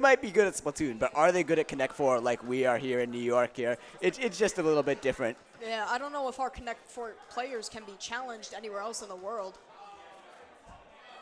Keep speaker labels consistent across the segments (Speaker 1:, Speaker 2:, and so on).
Speaker 1: might be good at Splatoon, but are they good at Connect 4 like we are here in New York here? It's just a little bit different.
Speaker 2: Yeah, I don't know if our Connect 4 players can be challenged anywhere else in the world.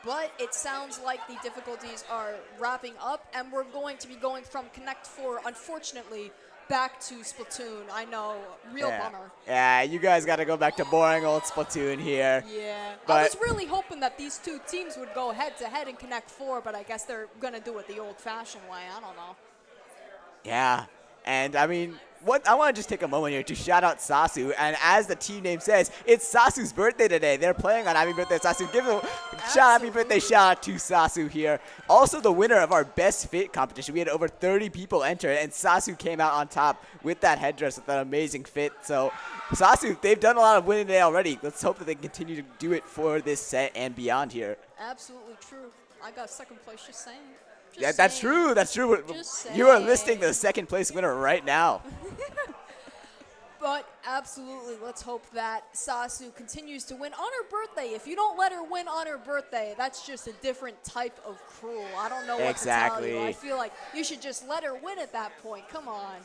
Speaker 2: But it sounds like the difficulties are wrapping up, and we're going to be going from Connect 4, unfortunately, back to Splatoon. I know, real bummer.
Speaker 1: Yeah, you guys got to go back to boring old Splatoon here.
Speaker 2: Yeah,
Speaker 1: But
Speaker 2: I was really hoping that these two teams would go head-to-head in Connect 4, but I guess they're going to do it the old-fashioned way. I don't know.
Speaker 1: yeah, and I mean, I want to just take a moment here to shout out SASU, and as the team name says, it's Sasu's birthday today. They're playing on Happy Birthday SASU. Give them a happy birthday shout out to SASU here. Also the winner of our best fit competition. We had over 30 people enter, and SASU came out on top with that headdress with an amazing fit. So SASU, they've done a lot of winning today already. Let's hope that they continue to do it for this set and beyond here.
Speaker 2: Absolutely true. I got second place, just saying.
Speaker 1: Yeah, that's true. That's true. You are listing the second place winner right now.
Speaker 2: But absolutely, let's hope that SASU continues to win on her birthday. If you don't let her win on her birthday, that's just a different type of cruel. I don't know what to tell you. I feel like you should just let her win at that point. Come on.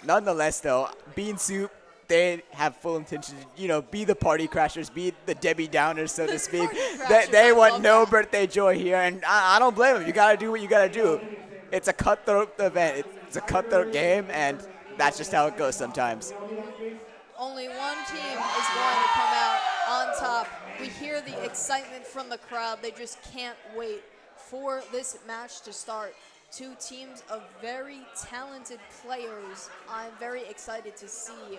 Speaker 1: Nonetheless, though, Bean Soup, they have full intention to, be the party crashers, be the Debbie Downers, so to speak. They want no birthday joy here, and I don't blame them. You got to do what you got to do. It's a cutthroat event. It's a cutthroat game, and that's just how it goes sometimes.
Speaker 2: Only one team is going to come out on top. We hear the excitement from the crowd. They just can't wait for this match to start. Two teams of very talented players. I'm very excited to see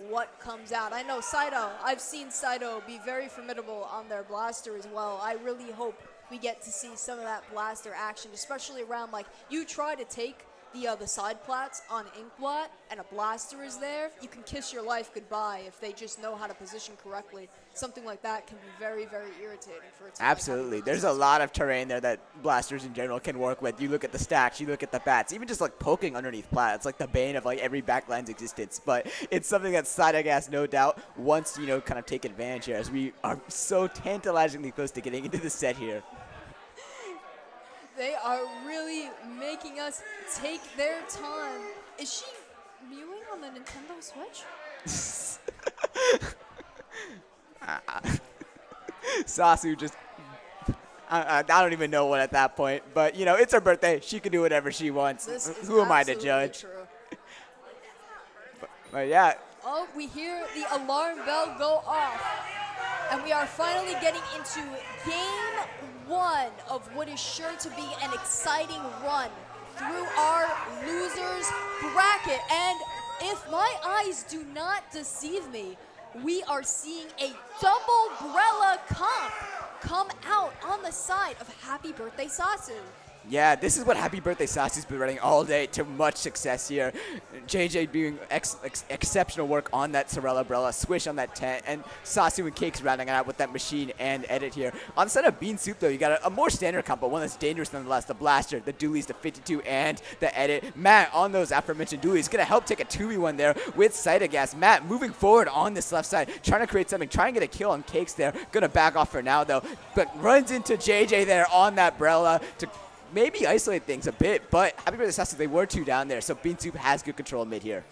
Speaker 2: what comes out. I know Saito, I've seen Saito be very formidable on their blaster as well. I really hope we get to see some of that blaster action, especially around, like, you try to take the side plats on Inkblot and a blaster is there, you can kiss your life goodbye if they just know how to position correctly. Something like that can be very, very irritating for a team.
Speaker 1: Absolutely. There's a lot of terrain there that blasters in general can work with. You look at the stacks, you look at the bats, even just like poking underneath plat. It's like the bane of like every backline's existence. But it's something that Sidegas no doubt wants to, kind of take advantage here, as we are so tantalizingly close to getting into the set here.
Speaker 2: They are really making us take their time. Is she mewing on the Nintendo Switch?
Speaker 1: Sasu just, I don't even know what at that point. But, it's her birthday. She can do whatever she wants. Who am I to judge?
Speaker 2: True.
Speaker 1: But yeah.
Speaker 2: Oh, we hear the alarm bell go off. And we are finally getting into game one of what is sure to be an exciting run through our losers bracket. And if my eyes do not deceive me, we are seeing a double Brella comp come out on the side of Happy Birthday Sasu.
Speaker 1: Yeah, this is what Happy Birthday Sasu's been running all day to much success here. JJ doing exceptional work on that Sorella Brella, Swish on that tent, and Sasu and Cakes rounding it out with that machine and edit here. On the side of Bean Soup, though, you got a more standard combo, one that's dangerous nonetheless. The Blaster, the Dualies, the 52, and the edit. Matt, on those aforementioned Dualies, going to help take a 2v1 there with Sidegas. Matt moving forward on this left side, trying to create something, trying to get a kill on Cakes there. Going to back off for now, though, but runs into JJ there on that Brella to maybe isolate things a bit, but Happy Birthday Sasu, they were two down there, so Bean Soup has good control mid here.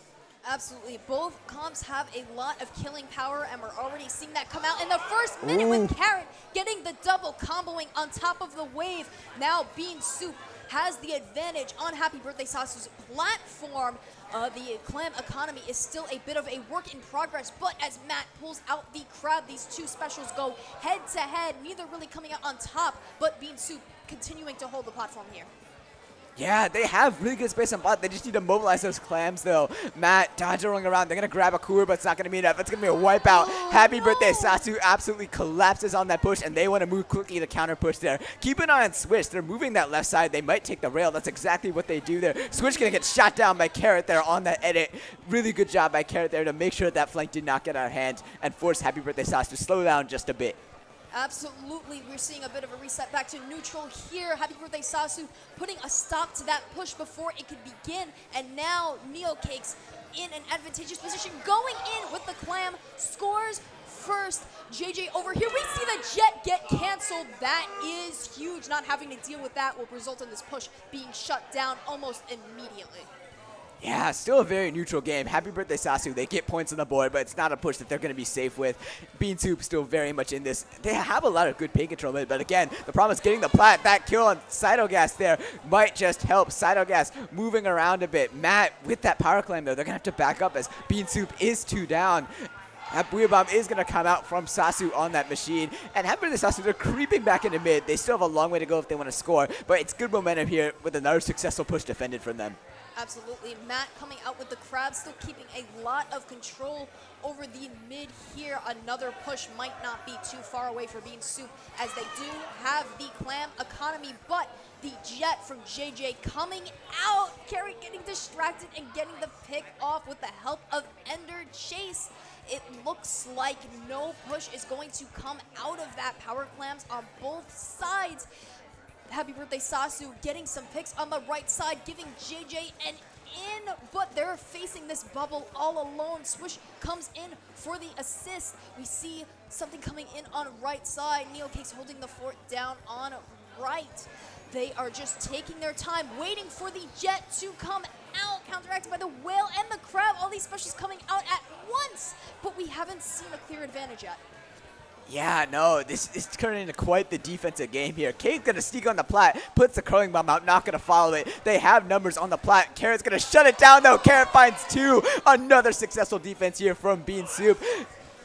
Speaker 2: Absolutely. Both comps have a lot of killing power, and we're already seeing that come out in the first minute with Carrot getting the double, comboing on top of the wave. Now Bean Soup has the advantage on Happy Birthday Sasu's platform. The Clam economy is still a bit of a work in progress, but as Matt pulls out the crowd, these two specials go head to head, neither really coming out on top, but Bean Soup continuing to hold the platform here.
Speaker 1: Yeah, they have really good space on bot. They just need to mobilize those clams, though. Matt, Dodge rolling around. They're going to grab a cooler, but it's not going to be enough. It's going to be a wipeout. Happy Birthday Sasu absolutely collapses on that push, and they want to move quickly to counter push there. Keep an eye on Swish. They're moving that left side. They might take the rail. That's exactly what they do there. Swish going to get shot down by Carrot there on that edit. Really good job by Carrot there to make sure that flank did not get out of hand and force Happy Birthday Sasu to slow down just a bit.
Speaker 2: Absolutely, we're seeing a bit of a reset back to neutral here. Happy Birthday Sasu putting a stop to that push before it could begin. And now Neo Cakes in an advantageous position, going in with the clam, scores first. JJ over here. We see the jet get canceled. That is huge. Not having to deal with that will result in this push being shut down almost immediately.
Speaker 1: Yeah, still a very neutral game. Happy birthday, SASU. They get points on the board, but it's not a push that they're going to be safe with. Bean Soup still very much in this. They have a lot of good paint control, but again, the problem is getting the plat. That kill on Cytogas there might just help. Cytogas moving around a bit. Matt, with that power climb, though, they're going to have to back up as Bean Soup is 2 down. That Booyah Bomb is going to come out from SASU on that machine. And Happy Birthday SASU, they're creeping back into mid. They still have a long way to go if they want to score, but it's good momentum here with another successful push defended from them.
Speaker 2: Absolutely. Matt coming out with the crab, still keeping a lot of control over the mid here. Another push might not be too far away for Bean Soup, as they do have the clam economy, but the jet from JJ coming out. Carrie getting distracted and getting the pick off with the help of Ender Chase. It looks like no push is going to come out of that. Power clams on both sides. Happy Birthday SASU getting some picks on the right side, giving JJ an in, but they're facing this bubble all alone. Swish comes in for the assist. We see something coming in on right side. Neocakes holding the fort down on right. They are just taking their time, waiting for the jet to come out, counteracted by the whale and the crab. All these specials coming out at once, but we haven't seen a clear advantage yet.
Speaker 1: Yeah, no, this is turning into quite the defensive game here. Kate's going to sneak on the plat, puts the curling bomb out, not going to follow it. They have numbers on the plat. Carrot's going to shut it down, though. Carrot finds 2. Another successful defense here from Bean Soup.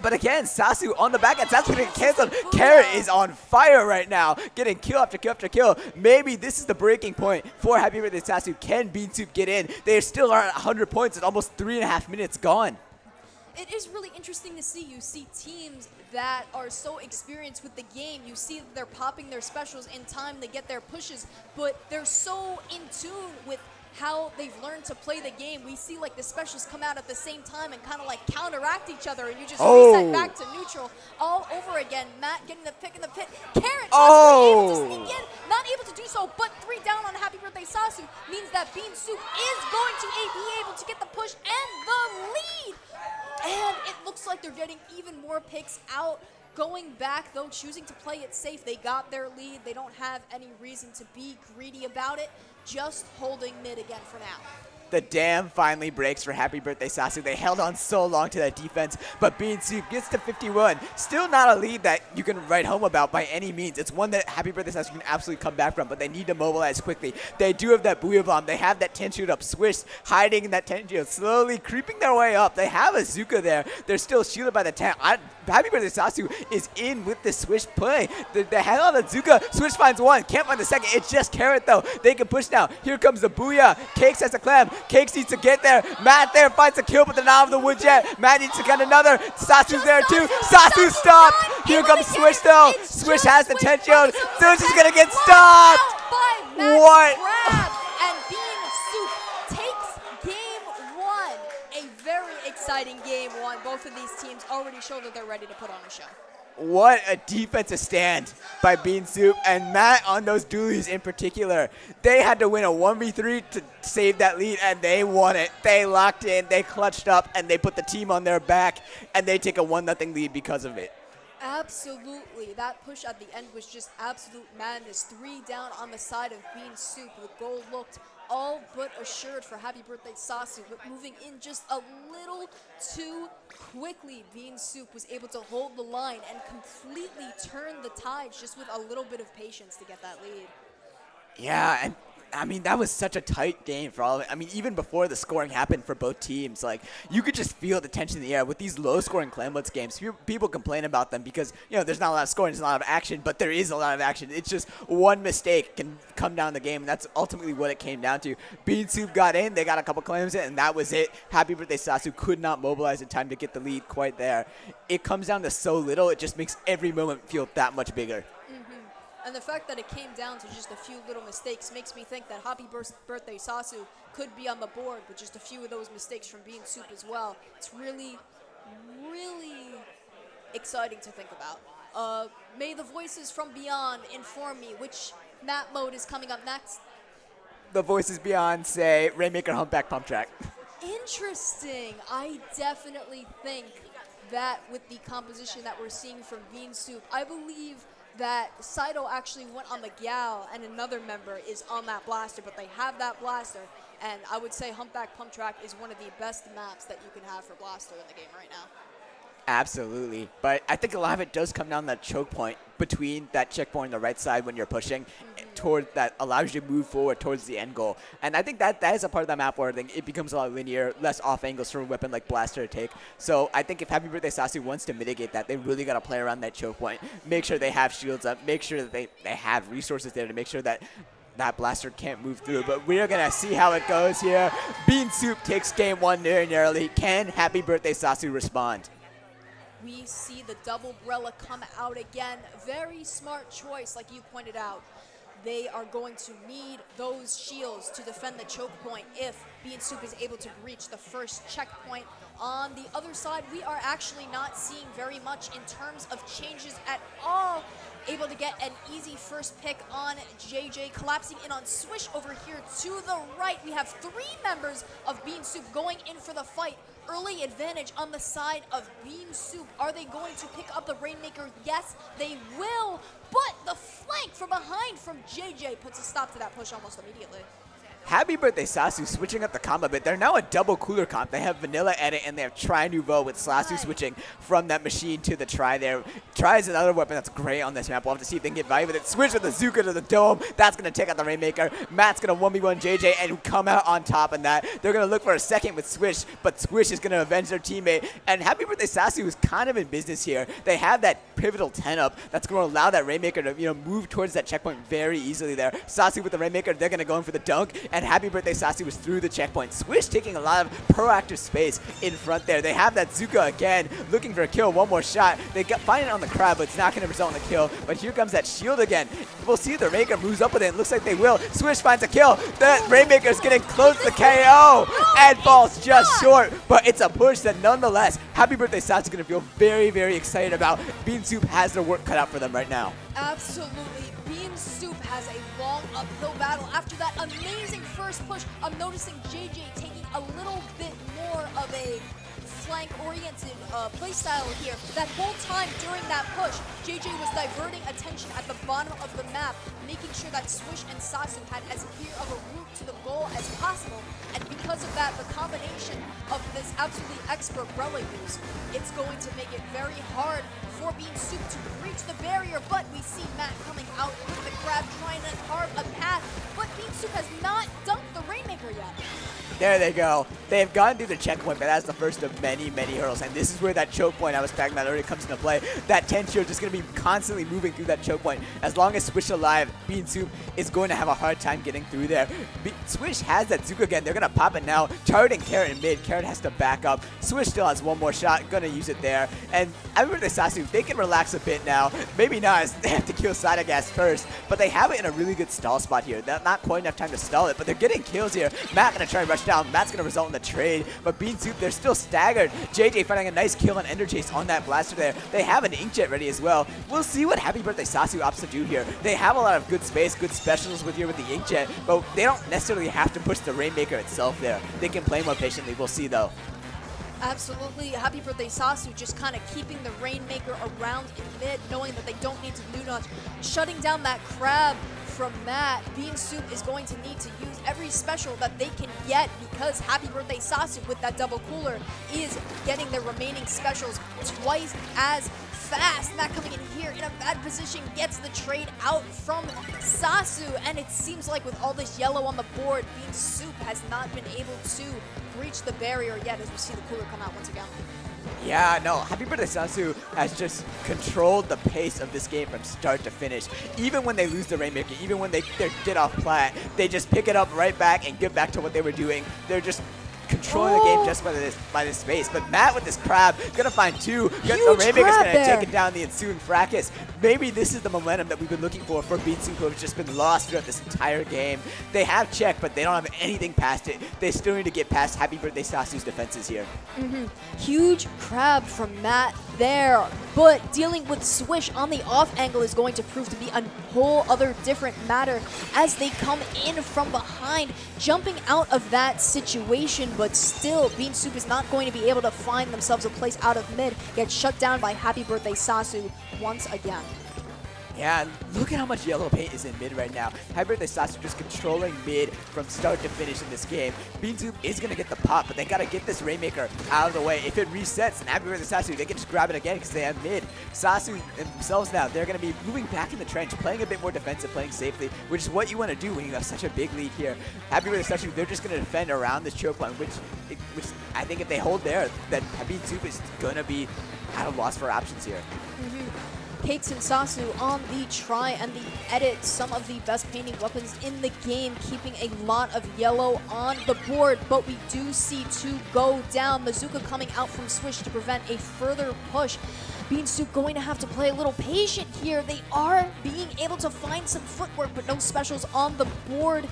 Speaker 1: But again, SASU on the back end. SASU getting canceled. Carrot is on fire right now, getting kill after kill after kill. Maybe this is the breaking point for Happy Birthday SASU. Can Bean Soup get in? They still are at 100 points and almost 3.5 minutes gone.
Speaker 2: It is really interesting to see. You see teams that are so experienced with the game. You see that they're popping their specials in time to get their pushes, but they're so in tune with how they've learned to play the game. We see like the specials come out at the same time and kind of like counteract each other, and you just reset back to neutral all over again. Matt getting the pick in the pit. Carrot able to sneak in, not able to do so, but 3 down on Happy Birthday SASU means that Bean Soup is going to be able to get the push and the lead. And it looks like they're getting even more picks out. Going back, though, choosing to play it safe. They got their lead. They don't have any reason to be greedy about it. Just holding mid again for now.
Speaker 1: The dam finally breaks for Happy Birthday SASU. They held on so long to that defense, but Bean Soup gets to 51. Still not a lead that you can write home about by any means. It's one that Happy Birthday SASU can absolutely come back from, but they need to mobilize quickly. They do have that Booyah Bomb. They have that 10 shoot up. Swish hiding in that 10 shield, slowly creeping their way up. They have a Zuka there. They're still shielded by the 10. Happy Birthday SASU is in with the Swish play. They hang on the Zuka. Swish finds 1. Can't find the second. It's just Carrot, though. They can push now. Here comes the Booyah. Cakes has a clam. Cakes needs to get there. Matt there finds a kill, but they're not of the wood yet. Matt needs to get another. SASU's there, too. SASU stopped. Here comes Swish, though. Swish has the 10 shield. Swish is going to get stopped. What?
Speaker 2: And Bean Soup takes game 1. A very exciting game 1. Both of these teams already show that they're ready to put on a show.
Speaker 1: What a defensive stand by Bean Soup and Matt on those dualies in particular. They had to win a 1v3 to save that lead, and they won it. They locked in, they clutched up, and they put the team on their back, and they take a 1-0 lead because of it.
Speaker 2: Absolutely. That push at the end was just absolute madness. 3 down on the side of Bean Soup. The goal looked all but assured for Happy Birthday SASU, but moving in just a little too quickly. Bean Soup was able to hold the line and completely turn the tides just with a little bit of patience to get that lead.
Speaker 1: Yeah, and I mean, that was such a tight game for all of it. I mean, even before the scoring happened for both teams, like, you could just feel the tension in the air. With these low-scoring Clan Blitz games, people complain about them because, you know, there's not a lot of scoring, there's a lot of action, but there is a lot of action. It's just one mistake can come down the game, and that's ultimately what it came down to. Bean Soup got in, they got a couple claims in, and that was it. Happy Birthday SASU could not mobilize in time to get the lead quite there. It comes down to so little, it just makes every moment feel that much bigger.
Speaker 2: And the fact that it came down to just a few little mistakes makes me think that Happy Birthday SASU could be on the board with just a few of those mistakes from Bean Soup as well. It's really, really exciting to think about. May the voices from beyond inform me which map mode is coming up next.
Speaker 1: The voices beyond say Rainmaker Humpback Pump Track.
Speaker 2: Interesting. I definitely think that with the composition that we're seeing from Bean Soup, I believe that Saito actually went on the Gal and another member is on that blaster, but they have that blaster. And I would say Humpback Pump Track is one of the best maps that you can have for blaster in the game right now.
Speaker 1: Absolutely, but I think a lot of it does come down to that choke point between that checkpoint on the right side when you're pushing toward that allows you to move forward towards the end goal. And I think that is a part of that map where I think it becomes a lot linear, less off angles for a weapon like Blaster to take. So I think if Happy Birthday SASU wants to mitigate that, they really got to play around that choke point, make sure they have shields up, make sure that they have resources there to make sure that that blaster can't move through. But we're going to see how it goes here. Bean Soup takes game one very narrowly. Can Happy Birthday SASU respond?
Speaker 2: We see the double Brella come out again. Very smart choice, like you pointed out. They are going to need those shields to defend the choke point if Bean Soup is able to breach the first checkpoint. On the other side, we are actually not seeing very much in terms of changes at all. Able to get an easy first pick on JJ, collapsing in on Swish over here to the right. We have 3 members of Bean Soup going in for the fight. Early advantage on the side of Bean Soup. Are they going to pick up the Rainmaker? Yes, they will. But the flank from behind from JJ puts a stop to that push almost immediately.
Speaker 1: Happy Birthday SASU switching up the combo a bit. They're now a double cooler comp. They have Vanilla Edit and they have Tri Nouveau with SASU switching from that machine to the Tri there. Tri is another weapon that's great on this map. We'll have to see if they can get value with it. Switch with the Zuka to the dome. That's going to take out the Rainmaker. Matt's going to 1v1 JJ and come out on top of that. They're going to look for a second with Swish, but Swish is going to avenge their teammate. And Happy Birthday SASU is kind of in business here. They have that pivotal 10-up that's going to allow that Rainmaker to move towards that checkpoint very easily there. SASU with the Rainmaker, they're going to go in for the dunk. And Happy Birthday SASU was through the checkpoint. Swish taking a lot of proactive space in front there. They have that Zuka again, looking for a kill, one more shot. They find it on the crab, but it's not going to result in a kill. But here comes that shield again. We'll see if the Rainmaker moves up with it. It looks like they will. Swish finds a kill. The Rainmaker is getting close to the KO and falls just short. But it's a push that nonetheless, Happy Birthday SASU is going to feel very, very excited about. Bean Soup has their work cut out for them right now.
Speaker 2: Absolutely. Bean Soup has a long uphill battle. After that amazing first push, I'm noticing JJ taking a little bit more of a flank-oriented playstyle here. That whole time during that push, JJ was diverting attention at the bottom of the map, making sure that Swish and SASU had as clear of a route to the goal as possible. And because of that, the combination of this absolutely expert Brella use, it's going to make it very hard for Bean Soup to reach the barrier. But we see Matt coming out with the grab, trying to carve a path. But Bean Soup has not dunked the Rainmaker yet.
Speaker 1: There they go. They have gone through the checkpoint, but that's the first of many, many hurdles. And this is where that choke point I was talking about already comes into play. That 10 shield just going to be constantly moving through that choke point. As long as Swish alive, Bean Soup is going to have a hard time getting through there. Swish has that Zuka again. They're going to pop it now. Targeting Carrot in mid. Carrot has to back up. Swish still has one more shot. Going to use it there. And I remember the SASU, they can relax a bit now. Maybe not, as they have to kill Sadagas first. But they have it in a really good stall spot here. Not quite enough time to stall it, but they're getting kills here. Matt going to try and rush down. Matt's going to result in the trade, but Bean Soup, they're still staggered. JJ finding a nice kill on Ender Chase on that blaster there. They have an Inkjet ready as well. We'll see what Happy Birthday SASU opts to do here. They have a lot of good space, good specials with the Inkjet, but they don't necessarily have to push the Rainmaker itself there. They can play more patiently. We'll see though.
Speaker 2: Absolutely. Happy Birthday SASU just kind of keeping the Rainmaker around in mid, knowing that they don't need to new notch. Shutting down that crab from Matt. Bean Soup is going to need to use every special that they can get because Happy Birthday SASU with that double cooler is getting their remaining specials twice as fast. Matt coming in here in a bad position gets the trade out from SASU, and it seems like with all this yellow on the board, Bean Soup has not been able to breach the barrier yet as we see the cooler come out once again.
Speaker 1: Yeah, no, Happy Birthday SASU has just controlled the pace of this game from start to finish. Even when they lose the Rainmaker, even when they're get off plat, they just pick it up right back and get back to what they were doing. They're just controlling the game just by this space. But Matt with this crab, gonna find two. The Rainmaker's gonna take it down the ensuing fracas. Maybe this is the momentum that we've been looking for Bean Soup, who have just been lost throughout this entire game. They have check, but they don't have anything past it. They still need to get past Happy Birthday SASU's defenses here.
Speaker 2: Huge crab from Matt there, but dealing with Swish on the off angle is going to prove to be a whole other different matter as they come in from behind, jumping out of that situation. but still, Bean Soup is not going to be able to find themselves a place out of mid, get shut down by Happy Birthday SASU once again.
Speaker 1: Yeah, look at how much yellow paint is in mid right now. Happy Birthday SASU just controlling mid from start to finish in this game. Bean Soup is going to get the pop, but they got to get this Rainmaker out of the way. If it resets and Happy Birthday SASU, they can just grab it again because they have mid. SASU themselves now, they're going to be moving back in the trench, playing a bit more defensive, playing safely, which is what you want to do when you have such a big lead here. Happy Birthday SASU, they're just going to defend around this choke point, which I think if they hold there, then Bean Soup is going to be at a loss for options here.
Speaker 2: Cakes and SASU on the try and the edit, some of the best painting weapons in the game, keeping a lot of yellow on the board, but we do see 2 go down. Mazuka coming out from Swish to prevent a further push. Bean Soup going to have to play a little patient here. They are being able to find some footwork, but no specials on the board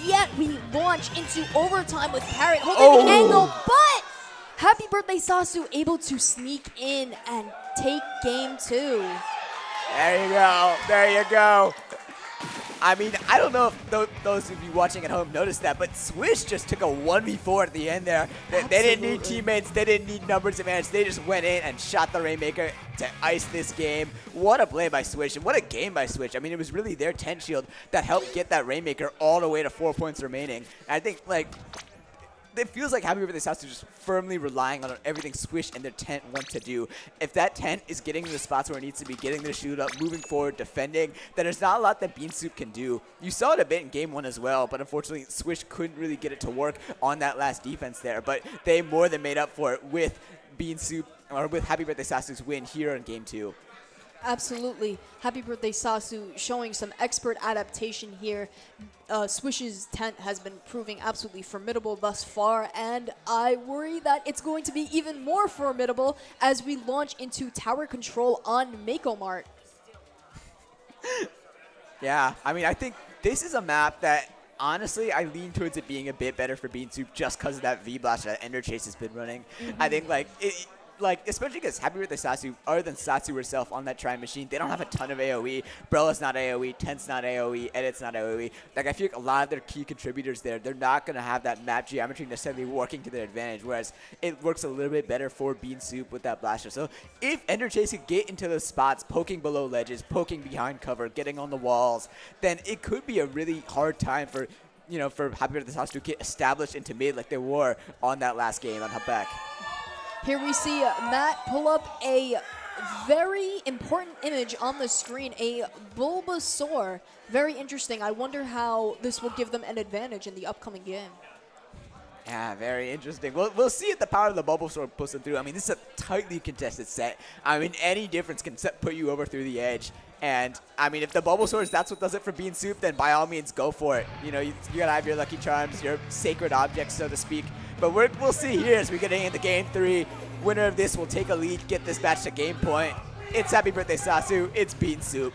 Speaker 2: yet. We launch into overtime with Carrot holding the angle, but Happy Birthday SASU able to sneak in and take game 2.
Speaker 1: There you go. There you go. I mean, I don't know if those of you watching at home noticed that, but Swish just took a 1v4 at the end there. They didn't need teammates. They didn't need numbers advantage. They just went in and shot the Rainmaker to ice this game. What a play by Swish, and what a game by Swish. I mean, it was really their tent shield that helped get that Rainmaker all the way to 4 points remaining. And I think, like, it feels like Happy Birthday SASU just firmly relying on everything Swish and their tent want to do. If that tent is getting to the spots where it needs to be, getting the shoot up, moving forward, defending, then there's not a lot that Bean Soup can do. You saw it a bit in game 1 as well, but unfortunately Swish couldn't really get it to work on that last defense there. But they more than made up for it with Bean Soup, or with Happy Birthday SASU's win here in game 2.
Speaker 2: Absolutely. Happy Birthday SASU showing some expert adaptation here. Swish's tent has been proving absolutely formidable thus far, and I worry that it's going to be even more formidable as we launch into tower control on Mako Mart.
Speaker 1: Yeah, I mean, I think this is a map that, honestly, I lean towards it being a bit better for Bean Soup just because of that V-Blast that Ender Chase has been running. I think, like, especially because Happy Birthday SASU, other than SASU herself on that try machine, they don't have a ton of AoE. Brella's not AoE, Tent's not AoE, Edit's not AoE. Like, I feel like a lot of their key contributors there, they're not going to have that map geometry necessarily working to their advantage, whereas it works a little bit better for Bean Soup with that blaster. So if Ender Chase could get into those spots, poking below ledges, poking behind cover, getting on the walls, then it could be a really hard time for, you know, for Happy Birthday SASU to get established into mid like they were on that last game on Hubback.
Speaker 2: Here we see Matt pull up a very important image on the screen, a Bulbasaur. Very interesting. I wonder how this will give them an advantage in the upcoming game.
Speaker 1: Yeah, very interesting. We'll see if the power of the Bulbasaur pushes them through. I mean, this is a tightly contested set. I mean, any difference can put you over through the edge. And, I mean, if the Bulbasaur, that's what does it for Bean Soup, then by all means, go for it. You know, you got to have your Lucky Charms, your sacred objects, so to speak. But we'll see here as we get into Game 3. Winner of this will take a lead, get this match to game point. It's Happy Birthday SASU. It's Bean Soup.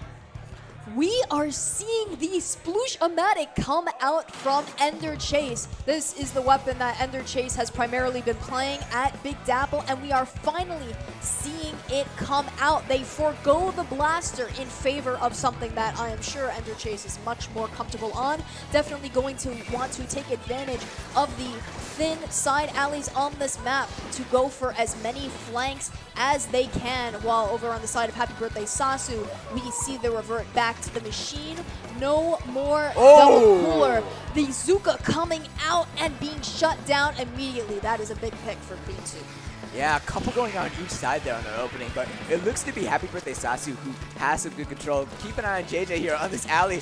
Speaker 2: We are seeing the Sploosh-O-Matic come out from Ender Chase. This is the weapon that Ender Chase has primarily been playing at Big Dapple, and we are finally seeing it come out. They forego the blaster in favor of something that I am sure Ender Chase is much more comfortable on. Definitely going to want to take advantage of the thin side alleys on this map to go for as many flanks as they can, while over on the side of Happy Birthday SASU, we see the revert back to the machine. No more double cooler. The Zuka coming out and being shut down immediately. That is a big pick for Bean Soup.
Speaker 1: Yeah, a couple going on each side there on their opening, but it looks to be Happy Birthday SASU who has some good control. Keep an eye on JJ here on this alley.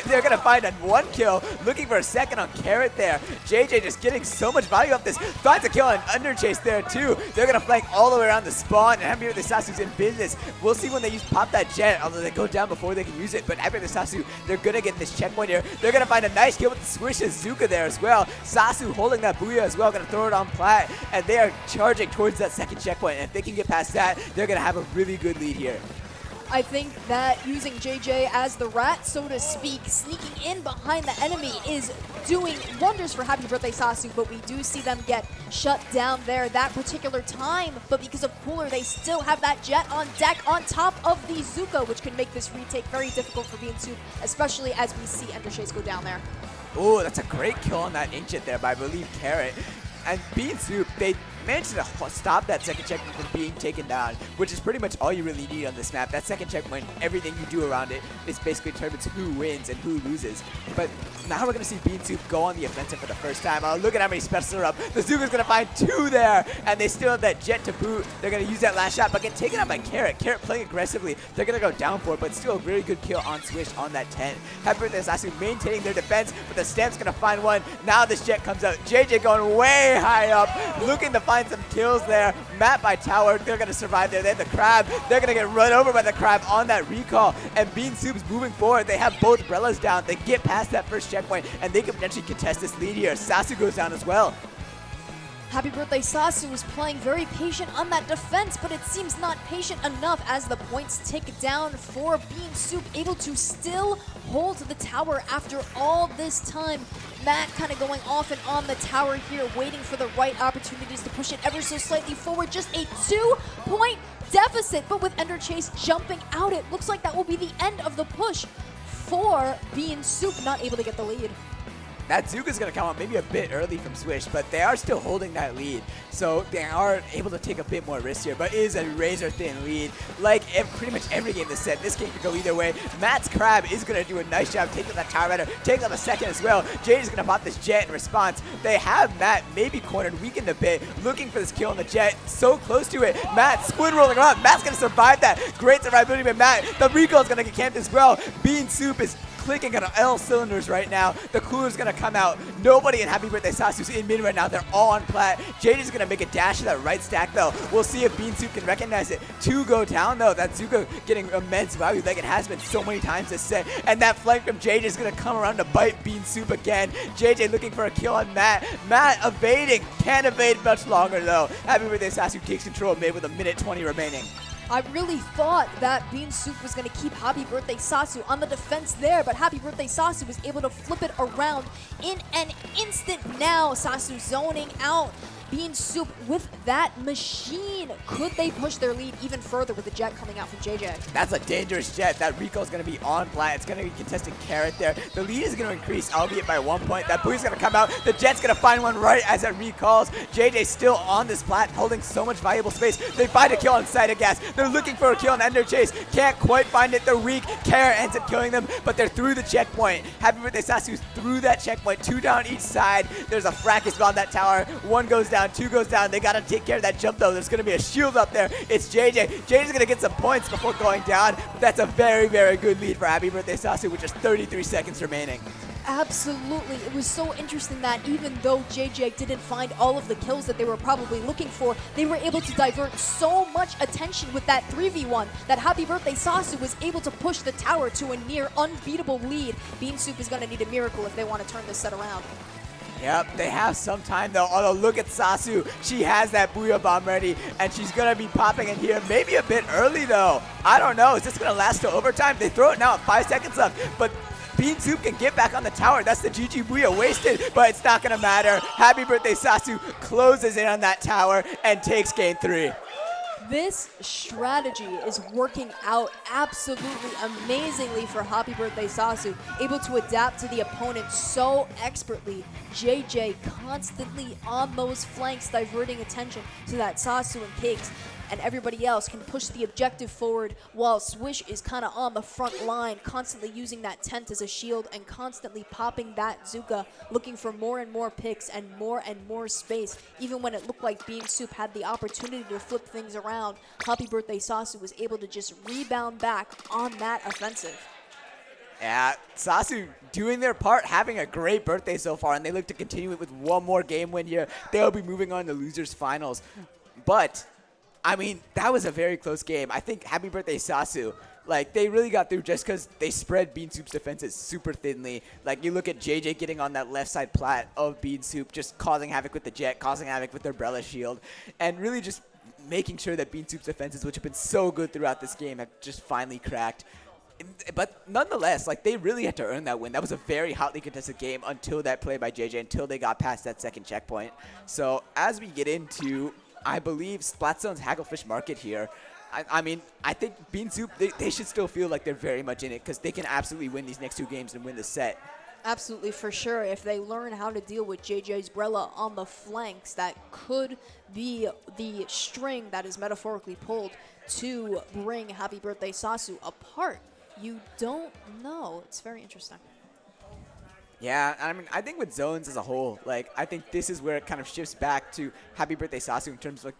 Speaker 1: They're going to find a 1 kill, looking for a second on Carrot there. JJ just getting so much value off this. Finds a kill on Underchase there too. They're going to flank all the way around the spawn, and Happy Birthday SASU's in business. We'll see when they pop that jet, although they go down before they can use it. But Happy Birthday SASU, they're going to get this checkpoint here. They're going to find a nice kill with the Swish and Zuka there as well. SASU holding that Booyah as well, going to throw it on Plat, and they are charging towards that second checkpoint. And if they can get past that, they're going to have a really good lead here.
Speaker 2: I think that using JJ as the rat, so to speak, sneaking in behind the enemy is doing wonders for Happy Birthday SASU, but we do see them get shut down there that particular time. But because of Cooler, they still have that jet on deck on top of the Zuka, which can make this retake very difficult for Bean Soup, especially as we see Ender Chase go down there.
Speaker 1: Oh, that's a great kill on that Ancient there by, I believe, Carrot. And Bean Soup, they managed to stop that second checkpoint from being taken down, which is pretty much all you really need on this map. That second checkpoint, everything you do around it is basically determines who wins and who loses. But now we're going to see Bean Soup go on the offensive for the first time. Oh, look at how many specials are up. The Zuga's going to find 2 there, and they still have that jet to boot. They're going to use that last shot, but get taken out by Carrot. Carrot playing aggressively. They're going to go down for it, but still a very good kill on Swish on that 10. Happy Birthday SASU maintaining their defense, but the Stamp's going to find one. Now this jet comes out. JJ going way high up, looking to find some kills there. Matt by Tower, they're going to survive there. They have the Crab. They're going to get run over by the Crab on that recall, and Bean Soup's moving forward. They have both Brellas down. They get past that first checkpoint, and they can potentially contest this lead here. SASU goes down as well.
Speaker 2: Happy Birthday SASU was playing very patient on that defense, but it seems not patient enough as the points tick down for Bean Soup, able to still hold the tower after all this time. Matt kind of going off and on the tower here, waiting for the right opportunities to push it ever so slightly forward. Just a 2-point deficit, but with Ender Chase jumping out, it looks like that will be the end of the push for Bean Soup, not able to get the lead.
Speaker 1: That Zuga's going to come out maybe a bit early from Swish, but they are still holding that lead. So they are able to take a bit more risk here, but it is a razor-thin lead. Like pretty much every game this set, this game could go either way. Matt's Crab is going to do a nice job taking that tower better, taking up a second as well. Jade is going to pop this jet in response. They have Matt maybe cornered, weakened a bit, looking for this kill on the jet. So close to it. Matt squid rolling around. Matt's going to survive that. Great survivability by Matt. The recall is going to get camped as well. Bean Soup is clicking on all cylinders right now. The cooler's gonna come out. Nobody in Happy Birthday SASU's in mid right now. They're all on plat. Jade is gonna make a dash to that right stack though. We'll see if Bean Soup can recognize it. 2 go down though. That Zuka getting immense value like it has been so many times this set. And that flank from JJ is gonna come around to bite Bean Soup again. JJ looking for a kill on Matt. Matt evading. Can't evade much longer though. Happy Birthday SASU takes control of mid with a minute 20 remaining.
Speaker 2: I really thought that Bean Soup was going to keep Happy Birthday SASU on the defense there, but Happy Birthday SASU was able to flip it around in an instant. Now SASU zoning out Bean Soup with that machine. Could they push their lead even further with the jet coming out from JJ?
Speaker 1: That's a dangerous jet. That recall is going to be on plat. It's going to be contested Carrot there. The lead is going to increase, albeit by 1 point. That buoy's going to come out. The jet's going to find one right as it recalls. JJ still on this plat, holding so much valuable space. They find a kill on Side of Gas. They're looking for a kill on Ender Chase. Can't quite find it. They're weak. Carrot ends up killing them, but they're through the checkpoint. Happy Birthday SASU's through that checkpoint. 2 down each side. There's a fracas on that tower. 1 goes down, 2 goes down. They got to take care of that jump though. There's going to be a shield up there. It's JJ. JJ's going to get some points before going down. But that's a very, very good lead for Happy Birthday SASU with just 33 seconds remaining.
Speaker 2: Absolutely. It was so interesting that even though JJ didn't find all of the kills that they were probably looking for, they were able to divert so much attention with that 3v1 that Happy Birthday SASU was able to push the tower to a near unbeatable lead. Bean Soup is going to need a miracle if they want to turn this set around.
Speaker 1: Yep, they have some time though, although look at SASU. She has that Booyah Bomb ready, and she's going to be popping in here maybe a bit early though. I don't know, is this going to last till overtime? They throw it now at 5 seconds left, but Bean Soup can get back on the tower. That's the GG Booyah wasted, but it's not going to matter. Happy Birthday SASU closes in on that tower and takes game 3.
Speaker 2: This strategy is working out absolutely amazingly for Happy Birthday SASU, able to adapt to the opponent so expertly. JJ constantly on those flanks, diverting attention so that SASU and Cakes and everybody else can push the objective forward, while Swish is kind of on the front line, constantly using that tent as a shield and constantly popping that Zuka, looking for more and more picks and more space. Even when it looked like Bean Soup had the opportunity to flip things around, Happy Birthday SASU was able to just rebound back on that offensive.
Speaker 1: Yeah, SASU doing their part, having a great birthday so far, and they look to continue it with one more game win here. They'll be moving on to losers finals. But I mean, that was a very close game. I think Happy Birthday SASU, like, they really got through just because they spread Bean Soup's defenses super thinly. Like, you look at JJ getting on that left side plat of Bean Soup, just causing havoc with the jet, causing havoc with their Umbrella shield, and really just making sure that Bean Soup's defenses, which have been so good throughout this game, have just finally cracked. But nonetheless, like, they really had to earn that win. That was a very hotly contested game until that play by JJ, until they got past that second checkpoint. So as we get into, I believe, Splatzone's Hagglefish Market here, I mean, I think Bean Soup, they should still feel like they're very much in it because they can absolutely win these next 2 games and win the set.
Speaker 2: Absolutely, for sure. If they learn how to deal with JJ's Brella on the flanks, that could be the string that is metaphorically pulled to bring Happy Birthday Sasu apart. You don't know. It's very interesting.
Speaker 1: Yeah, I mean, I think with zones as a whole, like, I think this is where it kind of shifts back to Happy Birthday Sasu in terms of,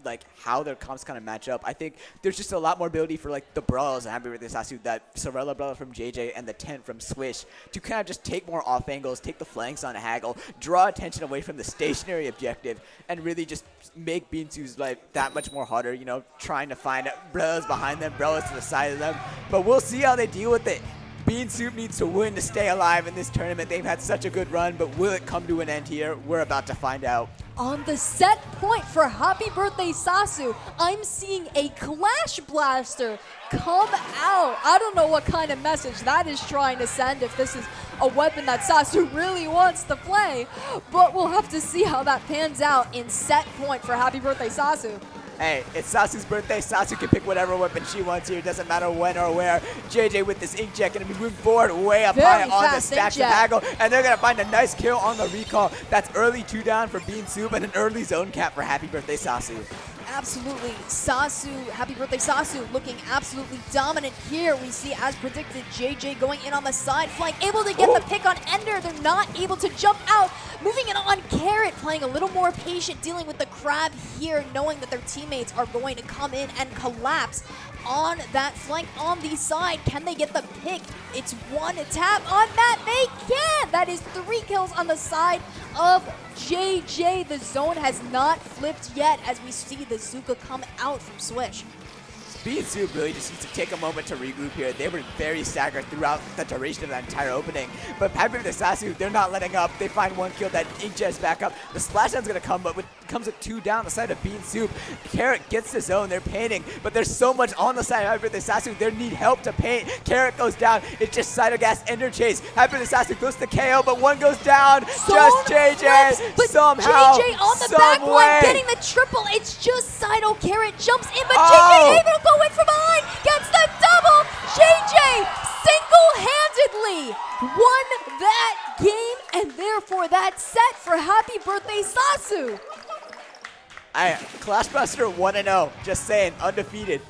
Speaker 1: like, how their comps kind of match up. I think there's just a lot more ability for, like, the brawls and Happy Birthday Sasu, that Sorella Brawler from JJ and the Tent from Swish, to kind of just take more off angles, take the flanks on Haggle, draw attention away from the stationary objective, and really just make Beansu's life that much more harder, you know, trying to find brawlers behind them, brawlers to the side of them. But we'll see how they deal with it. Bean Soup needs to win to stay alive in this tournament. They've had such a good run, but will it come to an end here? We're about to find out.
Speaker 2: On the set point for Happy Birthday Sasu, I'm seeing a Clash Blaster come out. I don't know what kind of message that is trying to send, if this is a weapon that Sasu really wants to play, but we'll have to see how that pans out in set point for Happy Birthday Sasu.
Speaker 1: Hey, it's Sasu's birthday. Sasu can pick whatever weapon she wants here. It doesn't matter when or where. JJ with this inkjet going to be moving forward way up high on the stacks of Haggle. And they're going to find a nice kill on the recall. That's early 2 down for Bean Soup and an early zone cap for Happy Birthday Sasu.
Speaker 2: Absolutely. Sasu, Happy Birthday Sasu, looking absolutely dominant here. We see, as predicted, JJ going in on the side flank, able to get the pick on Ender. They're not able to jump out. Moving it on Carrot, playing a little more patient, dealing with the crab here, knowing that their teammates are going to come in and collapse on that flank on the side. Can they get the pick? It's one tap on that. They can! That is 3 kills on the side of JJ. The zone has not flipped yet as we see the Zuka come out from Swish.
Speaker 1: Bean Soup really just needs to take a moment to regroup here. They were very staggered throughout the duration of that entire opening. But Happy Birthday Sasu, they're not letting up. They find 1 kill, that inkjet's back up. The splashdown's going to come, but comes with 2 down the side of Bean Soup. Carrot gets the zone. They're painting, but there's so much on the side of Happy Birthday Sasu. They need help to paint. Carrot goes down. It's just Cytogas Ender Chase. Happy Birthday Sasu goes to KO, but 1 goes down. Just JJ.
Speaker 2: Flips, but
Speaker 1: somehow,
Speaker 2: JJ on the back line getting the triple. It's just Cyto. Carrot jumps in, but
Speaker 1: Oh.
Speaker 2: JJ able to go in from behind. Gets the double. JJ single-handedly won that game, and therefore that set for Happy Birthday Sasu.
Speaker 1: Clash Buster 1-0. Just saying, undefeated.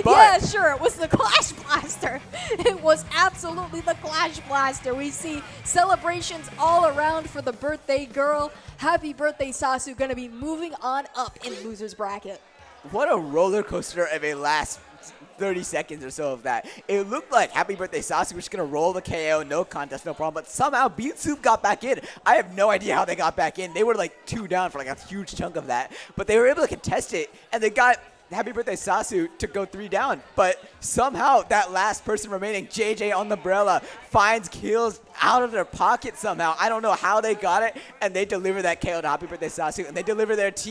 Speaker 1: But
Speaker 2: yeah, sure, it was the Clash Blaster. It was absolutely the Clash Blaster. We see celebrations all around for the birthday girl. Happy Birthday Sasu going to be moving on up in loser's bracket.
Speaker 1: what a roller coaster of a last 30 seconds or so of that. It looked like Happy Birthday Sasu was going to roll the KO, no contest, no problem, but somehow Bean Soup got back in. I have no idea how they got back in. They were like 2 down for like a huge chunk of that, but they were able to contest it, and they got Happy Birthday Sasu to go 3 down, but somehow that last person remaining, JJ on the Brella, finds kills out of their pocket somehow. I don't know how they got it, and they deliver that KO to Happy Birthday Sasu, and they deliver their team.